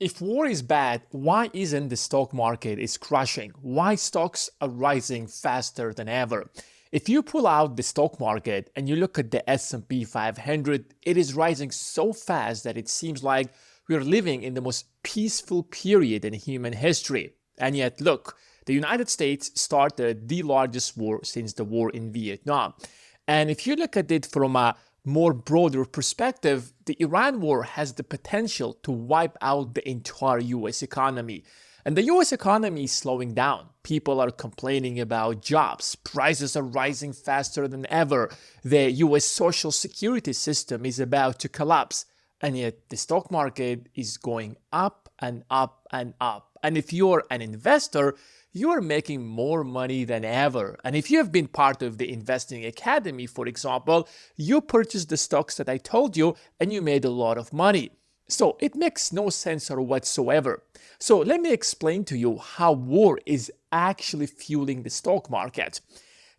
If war is bad, why isn't the stock market is crashing? Why stocks are rising faster than ever? If you pull out the stock market and you look at the S&P 500, it is rising so fast that it seems like we're living in the most peaceful period in human history. And yet, look, the United States started the largest war since the war in Vietnam. And if you look at it from a more broader perspective, the Iran war has the potential to wipe out the entire US economy. And the US economy is slowing down. People are complaining about jobs. Prices are rising faster than ever. The US social security system is about to collapse. And yet the stock market is going up and up and up. And if you're an investor, you are making more money than ever. And if you have been part of the Investing Academy, for example, you purchased the stocks that I told you and you made a lot of money. So it makes no sense or whatsoever. So let me explain to you how war is actually fueling the stock market.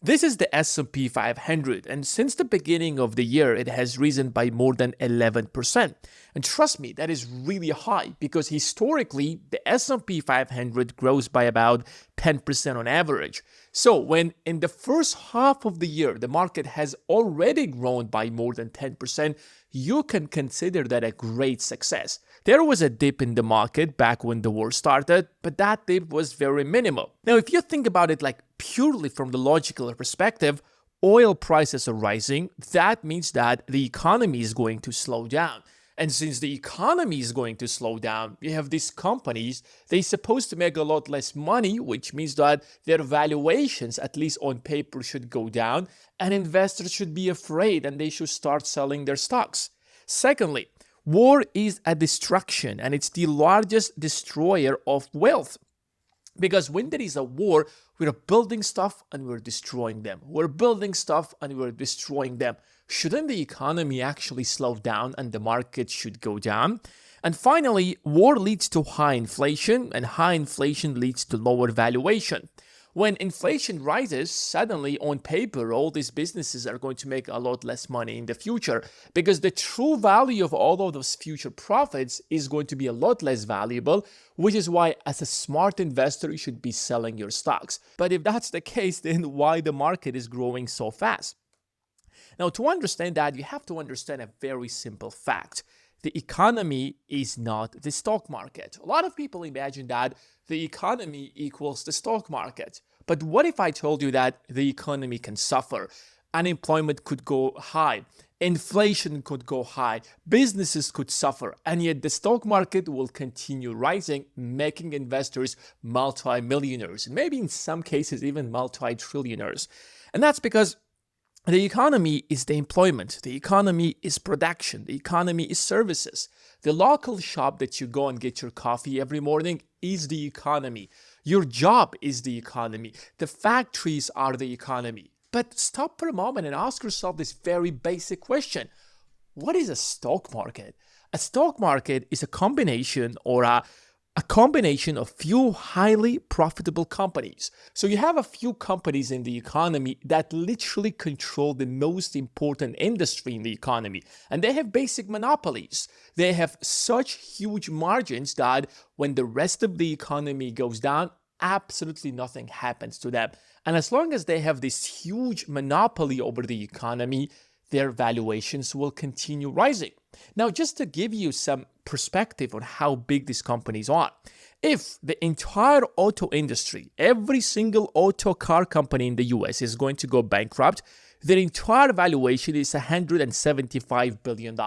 This is the S&P 500, and since the beginning of the year, it has risen by more than 11%. And trust me, that is really high because historically, the S&P 500 grows by about 10% on average. So when in the first half of the year, the market has already grown by more than 10%, you can consider that a great success. There was a dip in the market back when the war started, but that dip was very minimal. Now, if you think about it like purely from the logical perspective, oil prices are rising. That means that the economy is going to slow down. And since the economy is going to slow down, you have these companies, they're supposed to make a lot less money, which means that their valuations, at least on paper, should go down, and investors should be afraid and they should start selling their stocks. Secondly, war is a destruction and it's the largest destroyer of wealth. Because when there is a war, we're building stuff and we're destroying them. We're building stuff and we're destroying them. Shouldn't the economy actually slow down and the market should go down? And finally, war leads to high inflation, and high inflation leads to lower valuation. When inflation rises, suddenly on paper, all these businesses are going to make a lot less money in the future because the true value of all of those future profits is going to be a lot less valuable, which is why as a smart investor, you should be selling your stocks. But if that's the case, then why the market is growing so fast? Now, to understand that, you have to understand a very simple fact. The economy is not the stock market. A lot of people imagine that the economy equals the stock market. But what if I told you that the economy can suffer? Unemployment could go high. Inflation could go high. Businesses could suffer. And yet the stock market will continue rising, making investors multi-millionaires, maybe in some cases even multi-trillionaires. And that's because the economy is the employment, the economy is production, the economy is services. The local shop that you go and get your coffee every morning is the economy. Your job is the economy. The factories are the economy. But stop for a moment and ask yourself this very basic question. What is a stock market? A stock market is a combination of few highly profitable companies. So you have a few companies in the economy that literally control the most important industry in the economy. And they have basic monopolies. They have such huge margins that when the rest of the economy goes down, absolutely nothing happens to them. And as long as they have this huge monopoly over the economy, their valuations will continue rising. Now, just to give you some perspective on how big these companies are, if the entire auto industry, every single auto car company in the US is going to go bankrupt, their entire valuation is $175 billion.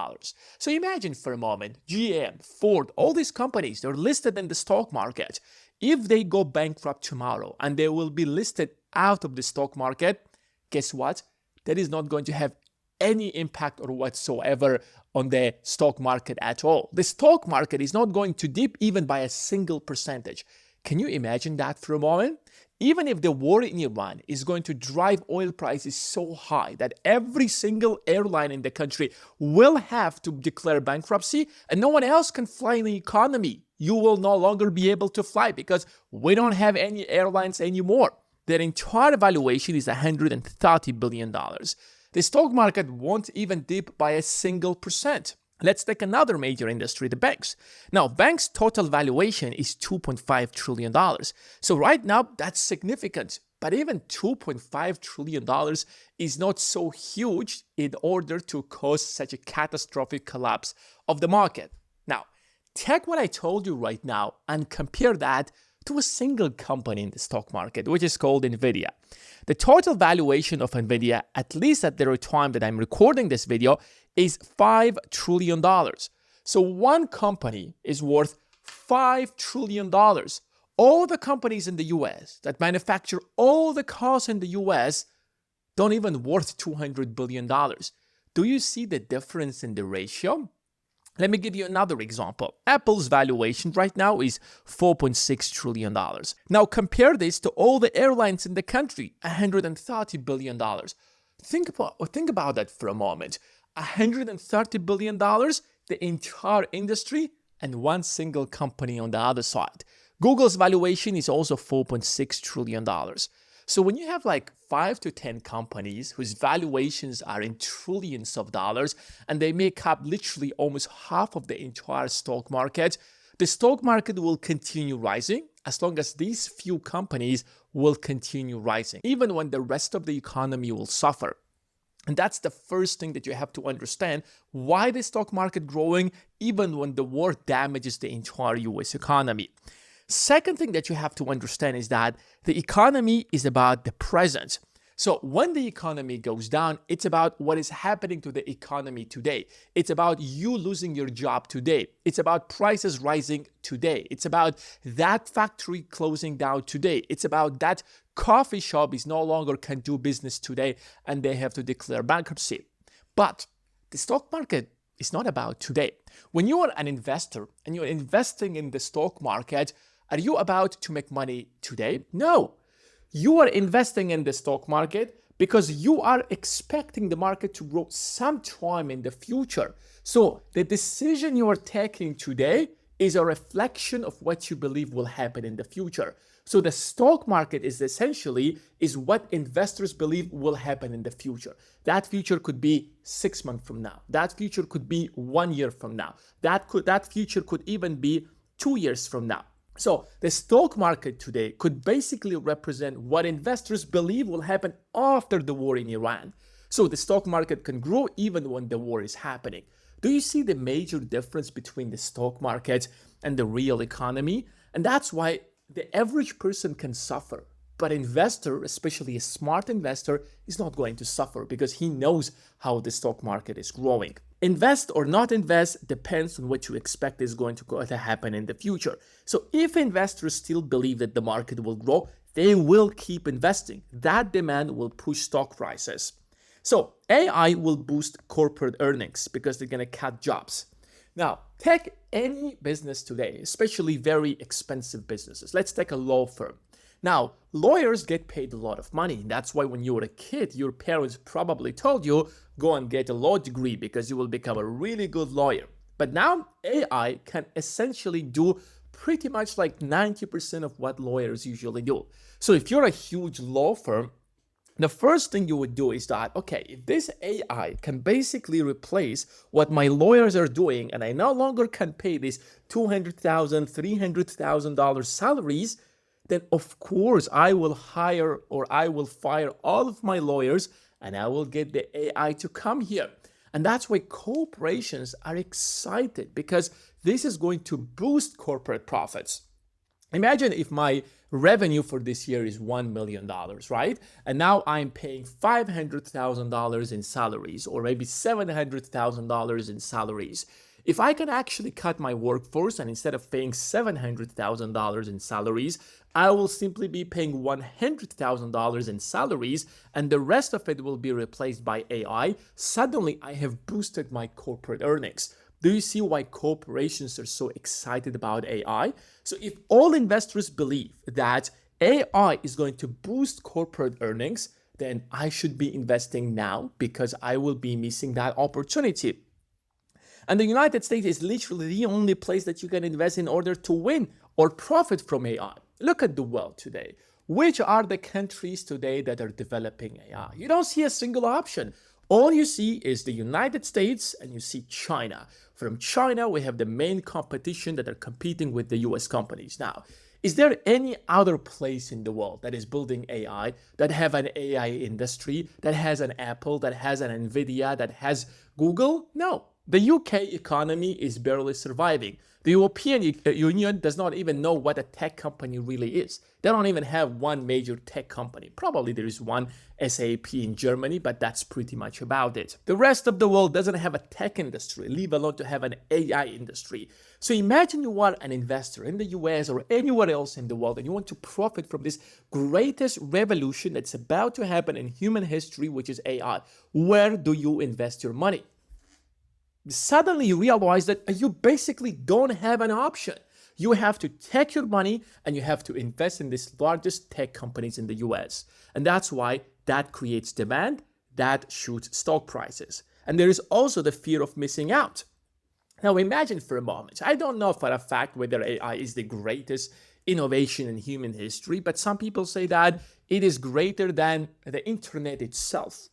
So imagine for a moment, GM, Ford, all these companies, they're listed in the stock market. If they go bankrupt tomorrow and they will be listed out of the stock market, guess what? That is not going to have any impact or whatsoever on the stock market at all. The stock market is not going to dip even by a single percentage. Can you imagine that for a moment? Even if the war in Iran is going to drive oil prices so high that every single airline in the country will have to declare bankruptcy and no one else can fly in the economy, you will no longer be able to fly because we don't have any airlines anymore. Their entire valuation is $130 billion. The stock market won't even dip by a single percent. Let's take another major industry, the banks. Now, banks' total valuation is $2.5 trillion. So right now, that's significant. But even $2.5 trillion is not so huge in order to cause such a catastrophic collapse of the market. Now, take what I told you right now and compare that to a single company in the stock market, which is called NVIDIA. The total valuation of NVIDIA, at least at the time that I'm recording this video, is $5 trillion. So one company is worth $5 trillion. All the companies in the US that manufacture all the cars in the US don't even worth $200 billion. Do you see the difference in the ratio? Let me give you another example. Apple's valuation right now is $4.6 trillion. Now compare this to all the airlines in the country, $130 billion. Think about that for a moment. $130 billion, the entire industry, and one single company on the other side. Google's valuation is also $4.6 trillion. So when you have like 5 to 10 companies whose valuations are in trillions of dollars and they make up literally almost half of the entire stock market, the stock market will continue rising as long as these few companies will continue rising, even when the rest of the economy will suffer. And that's the first thing that you have to understand, why the stock market growing even when the war damages the entire US economy. Second thing that you have to understand is that the economy is about the present. So when the economy goes down, it's about what is happening to the economy today. It's about you losing your job today. It's about prices rising today. It's about that factory closing down today. It's about that coffee shop is no longer can do business today and they have to declare bankruptcy. But the stock market is not about today. When you are an investor and you're investing in the stock market, are you about to make money today? No. You are investing in the stock market because you are expecting the market to grow sometime in the future. So the decision you are taking today is a reflection of what you believe will happen in the future. So the stock market is essentially what investors believe will happen in the future. That future could be 6 months from now. That future could be 1 year from now. That future could even be 2 years from now. So the stock market today could basically represent what investors believe will happen after the war in Iran. So the stock market can grow even when the war is happening. Do you see the major difference between the stock market and the real economy? And that's why the average person can suffer. But investor, especially a smart investor, is not going to suffer because he knows how the stock market is growing. Invest or not invest depends on what you expect is going to happen in the future. So if investors still believe that the market will grow, they will keep investing. That demand will push stock prices. So AI will boost corporate earnings because they're going to cut jobs. Now, take any business today, especially very expensive businesses. Let's take a law firm. Now, lawyers get paid a lot of money. That's why when you were a kid, your parents probably told you, go and get a law degree because you will become a really good lawyer. But now AI can essentially do pretty much like 90% of what lawyers usually do. So if you're a huge law firm, the first thing you would do is that, okay, if this AI can basically replace what my lawyers are doing and I no longer can pay these $200,000, $300,000 salaries, then of course I will hire or I will fire all of my lawyers and I will get the AI to come here. And that's why corporations are excited because this is going to boost corporate profits. Imagine if my revenue for this year is $1 million, right? And now I'm paying $500,000 in salaries or maybe $700,000 in salaries. If I can actually cut my workforce and instead of paying $700,000 in salaries, I will simply be paying $100,000 in salaries and the rest of it will be replaced by AI, suddenly I have boosted my corporate earnings. Do you see why corporations are so excited about AI? So if all investors believe that AI is going to boost corporate earnings, then I should be investing now because I will be missing that opportunity. And the United States is literally the only place that you can invest in order to win or profit from AI. Look at the world today. Which are the countries today that are developing AI? You don't see a single option. All you see is the United States and you see China. From China, we have the main competition that are competing with the US companies. Now, is there any other place in the world that is building AI, that have an AI industry, that has an Apple, that has an Nvidia, that has Google? No. The UK economy is barely surviving. The European Union does not even know what a tech company really is. They don't even have one major tech company. Probably there is one, SAP in Germany, but that's pretty much about it. The rest of the world doesn't have a tech industry, leave alone to have an AI industry. So imagine you are an investor in the US or anywhere else in the world and you want to profit from this greatest revolution that's about to happen in human history, which is AI. Where do you invest your money? Suddenly you realize that you basically don't have an option. You have to take your money and you have to invest in these largest tech companies in the US. And that's why that creates demand, that shoots stock prices. And there is also the fear of missing out. Now imagine for a moment, I don't know for a fact whether AI is the greatest innovation in human history, but some people say that it is greater than the internet itself.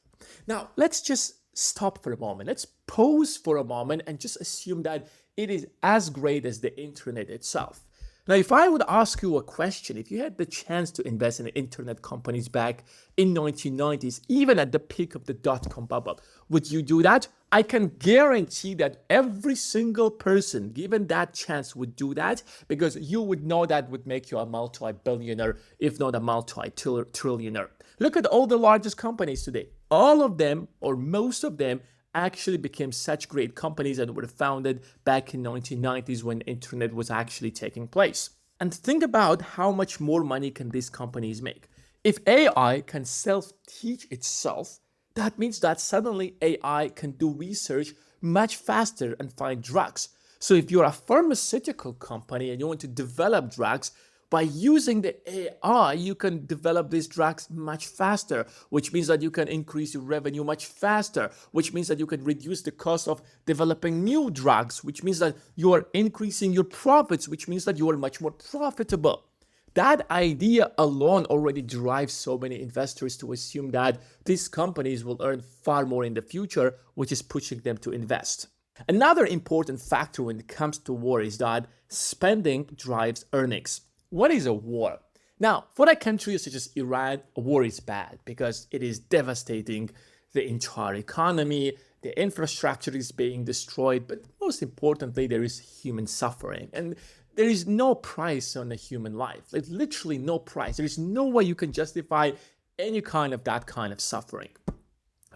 Now let's just stop for a moment. Let's pause for a moment and just assume that it is as great as the internet itself. Now, if I would ask you a question, if you had the chance to invest in internet companies back in 1990s, even at the peak of the dot-com bubble, would you do that? I can guarantee that every single person given that chance would do that, because you would know that would make you a multi-billionaire, if not a multi-trillionaire. Look at all the largest companies today. All of them, or most of them, actually became such great companies and were founded back in 1990s when internet was actually taking place. And think about how much more money can these companies make. If AI can self-teach itself, that means that suddenly AI can do research much faster and find drugs. So if you're a pharmaceutical company and you want to develop drugs, by using the AI, you can develop these drugs much faster, which means that you can increase your revenue much faster, which means that you can reduce the cost of developing new drugs, which means that you are increasing your profits, which means that you are much more profitable. That idea alone already drives so many investors to assume that these companies will earn far more in the future, which is pushing them to invest. Another important factor when it comes to war is that spending drives earnings. What is a war? Now, for a country such as Iran, a war is bad because it is devastating the entire economy, the infrastructure is being destroyed, but most importantly, there is human suffering. And there is no price on a human life, like literally no price. There is no way you can justify any kind of that kind of suffering.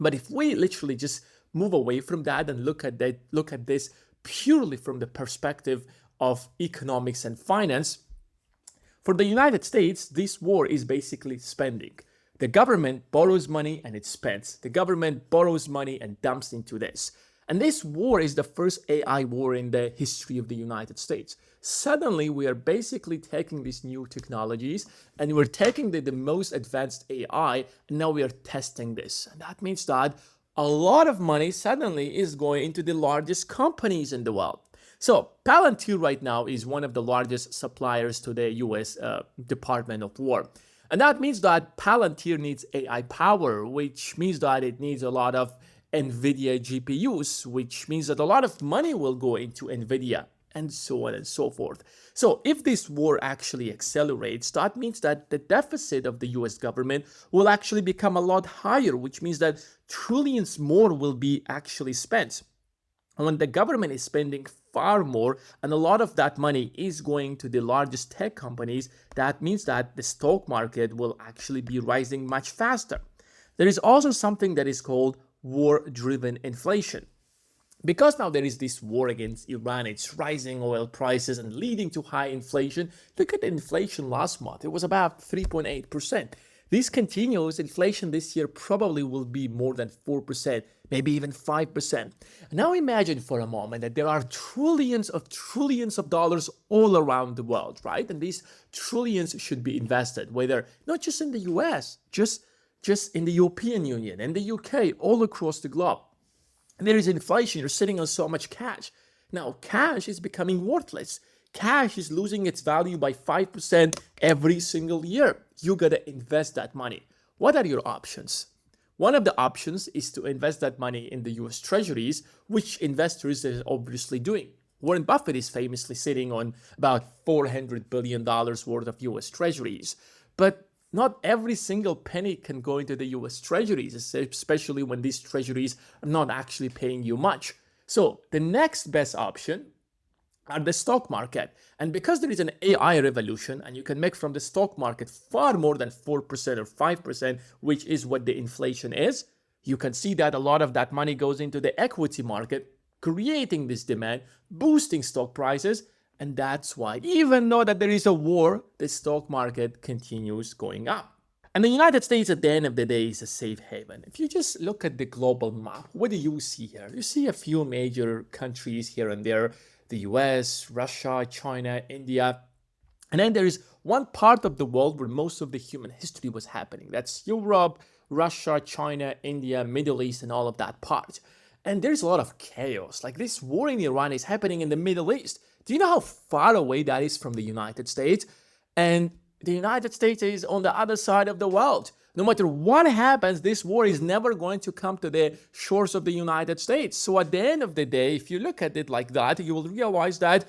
But if we literally just move away from that and look at this purely from the perspective of economics and finance, for the United States, this war is basically spending. The government borrows money and it spends. The government borrows money and dumps into this. And this war is the first AI war in the history of the United States. Suddenly, we are basically taking these new technologies and we're taking the most advanced AI, and now we are testing this. And that means that a lot of money suddenly is going into the largest companies in the world. So Palantir right now is one of the largest suppliers to the US Department of War. And that means that Palantir needs AI power, which means that it needs a lot of NVIDIA GPUs, which means that a lot of money will go into NVIDIA, and so on and so forth. So if this war actually accelerates, that means that the deficit of the US government will actually become a lot higher, which means that trillions more will be actually spent. And when the government is spending far more and a lot of that money is going to the largest tech companies, that means that the stock market will actually be rising much faster. There is also something that is called war-driven inflation. Because now there is this war against Iran, it's rising oil prices and leading to high inflation. Look at the inflation last month. It was about 3.8%. This continues, inflation this year probably will be more than 4%, maybe even 5%. Now imagine for a moment that there are trillions of dollars all around the world, right? And these trillions should be invested, whether not just in the US, just in the European Union, in the UK, all across the globe. And there is inflation, you're sitting on so much cash. Now, cash is becoming worthless. Cash is losing its value by 5% every single year. You gotta invest that money. What are your options? One of the options is to invest that money in the US Treasuries, which investors are obviously doing. Warren Buffett is famously sitting on about $400 billion worth of US Treasuries. But not every single penny can go into the US Treasuries, especially when these Treasuries are not actually paying you much. So the next best option are the stock market. And because there is an AI revolution and you can make from the stock market far more than 4% or 5%, which is what the inflation is, you can see that a lot of that money goes into the equity market, creating this demand, boosting stock prices. And that's why, even though that there is a war, the stock market continues going up. And the United States, at the end of the day, is a safe haven. If you just look at the global map, what do you see here? You see a few major countries here and there, the US, Russia, China, India. And then there is one part of the world where most of the human history was happening. That's Europe, Russia, China, India, Middle East, and all of that part. And there's a lot of chaos. Like this war in Iran is happening in the Middle East. Do you know how far away that is from the United States? And the United States is on the other side of the world. No matter what happens, this war is never going to come to the shores of the United States. So at the end of the day, if you look at it like that, you will realize that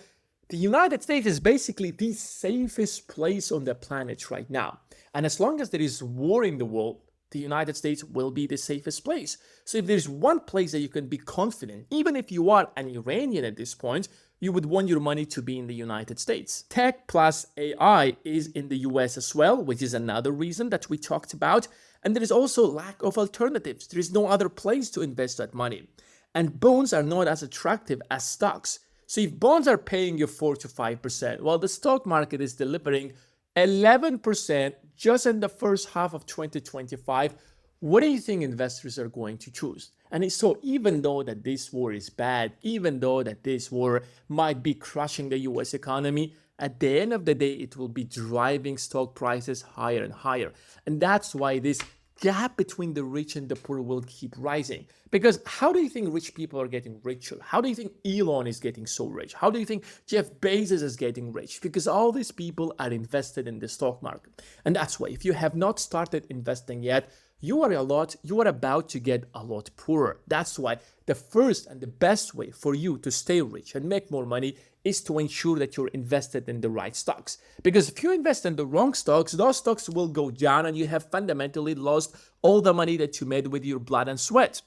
the United States is basically the safest place on the planet right now. And as long as there is war in the world, the United States will be the safest place. So if there's one place that you can be confident, even if you are an Iranian at this point, you would want your money to be in the United States. Tech plus AI is in the US as well, which is another reason that we talked about. And there is also lack of alternatives. There is no other place to invest that money. And bonds are not as attractive as stocks. So if bonds are paying you 4 to 5%, while the stock market is delivering 11% just in the first half of 2025, what do you think investors are going to choose? And so even though that this war is bad, even though that this war might be crushing the US economy, at the end of the day, it will be driving stock prices higher and higher. And that's why this gap between the rich and the poor will keep rising. Because how do you think rich people are getting richer? How do you think Elon is getting so rich? How do you think Jeff Bezos is getting rich? Because all these people are invested in the stock market. And that's why if you have not started investing yet, you are about to get a lot poorer. That's why the first and the best way for you to stay rich and make more money is to ensure that you're invested in the right stocks. Because if you invest in the wrong stocks, those stocks will go down and you have fundamentally lost all the money that you made with your blood and sweat.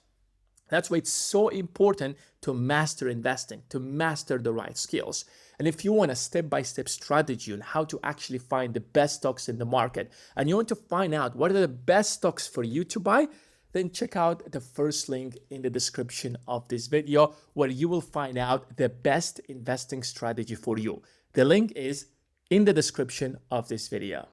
That's why it's so important to master investing, to master the right skills. And if you want a step-by-step strategy on how to actually find the best stocks in the market, and you want to find out what are the best stocks for you to buy, then check out the first link in the description of this video, where you will find out the best investing strategy for you. The link is in the description of this video.